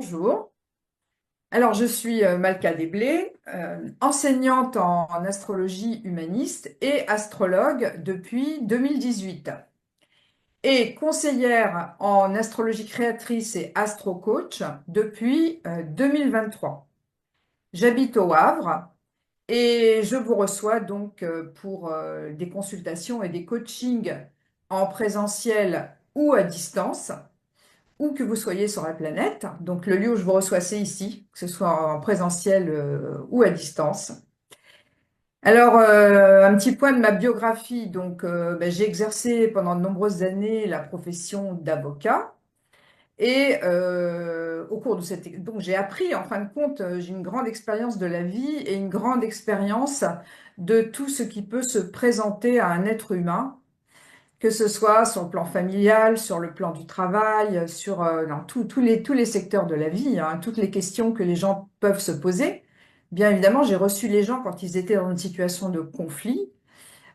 Bonjour. Alors, je suis Malka Desblés, enseignante en astrologie humaniste et astrologue depuis 2018 et conseillère en astrologie créatrice et astro-coach depuis 2023. J'habite au Havre et je vous reçois donc pour des consultations et des coachings en présentiel ou à distance. Où que vous soyez sur la planète. Donc le lieu où je vous reçois, c'est ici, que ce soit en présentiel ou à distance. Alors, un petit point de ma biographie. Donc, j'ai exercé pendant de nombreuses années la profession d'avocat. Et au cours de donc j'ai appris, en fin de compte, j'ai une grande expérience de la vie et une grande expérience de tout ce qui peut se présenter à un être humain, que ce soit sur le plan familial, sur le plan du travail, sur dans tous les secteurs de la vie, hein, toutes les questions que les gens peuvent se poser. Bien évidemment, j'ai reçu les gens quand ils étaient dans une situation de conflit,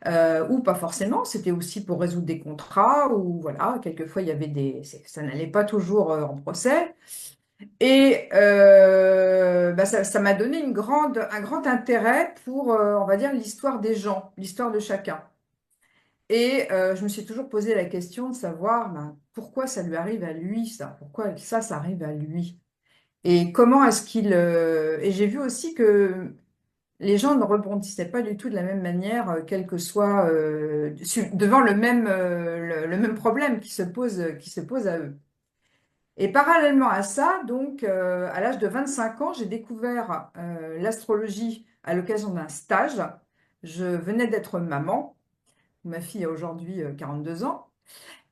ou pas forcément, c'était aussi pour résoudre des contrats, ou voilà, quelquefois il y avait ça n'allait pas toujours en procès. Et ça m'a donné un grand intérêt pour, on va dire, l'histoire des gens, l'histoire de chacun. Et je me suis toujours posé la question de savoir pourquoi ça lui arrive à lui, ça, pourquoi ça arrive à lui. Et comment est-ce qu'il... Et j'ai vu aussi que les gens ne rebondissaient pas du tout de la même manière, quel que soit devant le même problème qui se pose à eux. Et parallèlement à ça, donc, à l'âge de 25 ans, j'ai découvert l'astrologie à l'occasion d'un stage. Je venais d'être maman. Ma fille a aujourd'hui 42 ans.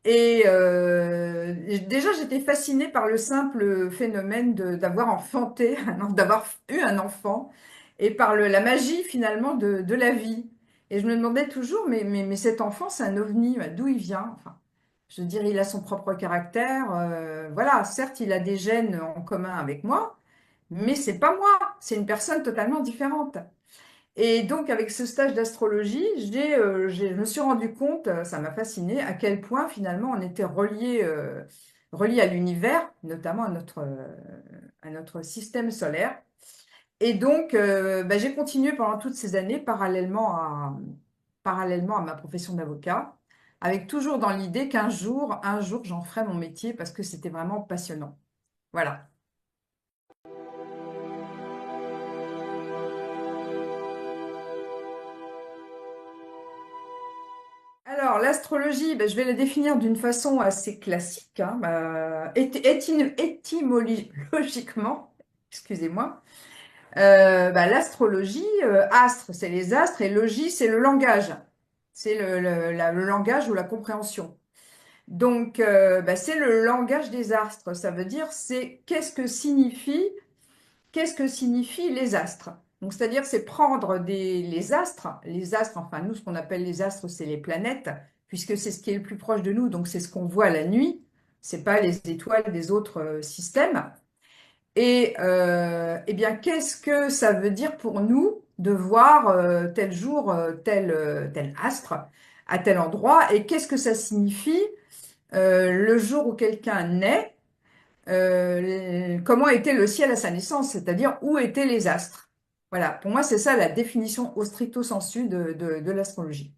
Et déjà, j'étais fascinée par le simple phénomène d'avoir enfanté, d'avoir eu un enfant, et par la magie finalement de la vie. Et je me demandais toujours, mais cet enfant, c'est un ovni, d'où il vient? Enfin, je veux dire, il a son propre caractère. Voilà, certes, il a des gènes en commun avec moi, mais c'est pas moi, c'est une personne totalement différente. Et donc, avec ce stage d'astrologie, je me suis rendu compte, ça m'a fasciné, à quel point finalement on était relié à l'univers, notamment à notre système solaire. Et donc, j'ai continué pendant toutes ces années parallèlement à ma profession d'avocat, avec toujours dans l'idée un jour, j'en ferai mon métier parce que c'était vraiment passionnant. Voilà. Alors, l'astrologie, je vais la définir d'une façon assez classique, hein, étymologiquement, excusez-moi. L'astrologie, astre, c'est les astres, et logie, c'est le langage. C'est le langage ou la compréhension. Donc, c'est le langage des astres. Ça veut dire, c'est qu'est-ce que signifient les astres? Donc, c'est-à-dire, c'est prendre les astres, enfin, nous, ce qu'on appelle les astres, c'est les planètes, puisque c'est ce qui est le plus proche de nous, donc c'est ce qu'on voit la nuit, c'est pas les étoiles des autres systèmes. Et eh bien, qu'est-ce que ça veut dire pour nous de voir tel jour, tel astre à tel endroit, et qu'est-ce que ça signifie le jour où quelqu'un naît, comment était le ciel à sa naissance, c'est-à-dire où étaient les astres. Voilà, pour moi, c'est ça la définition au stricto sensu de l'astrologie.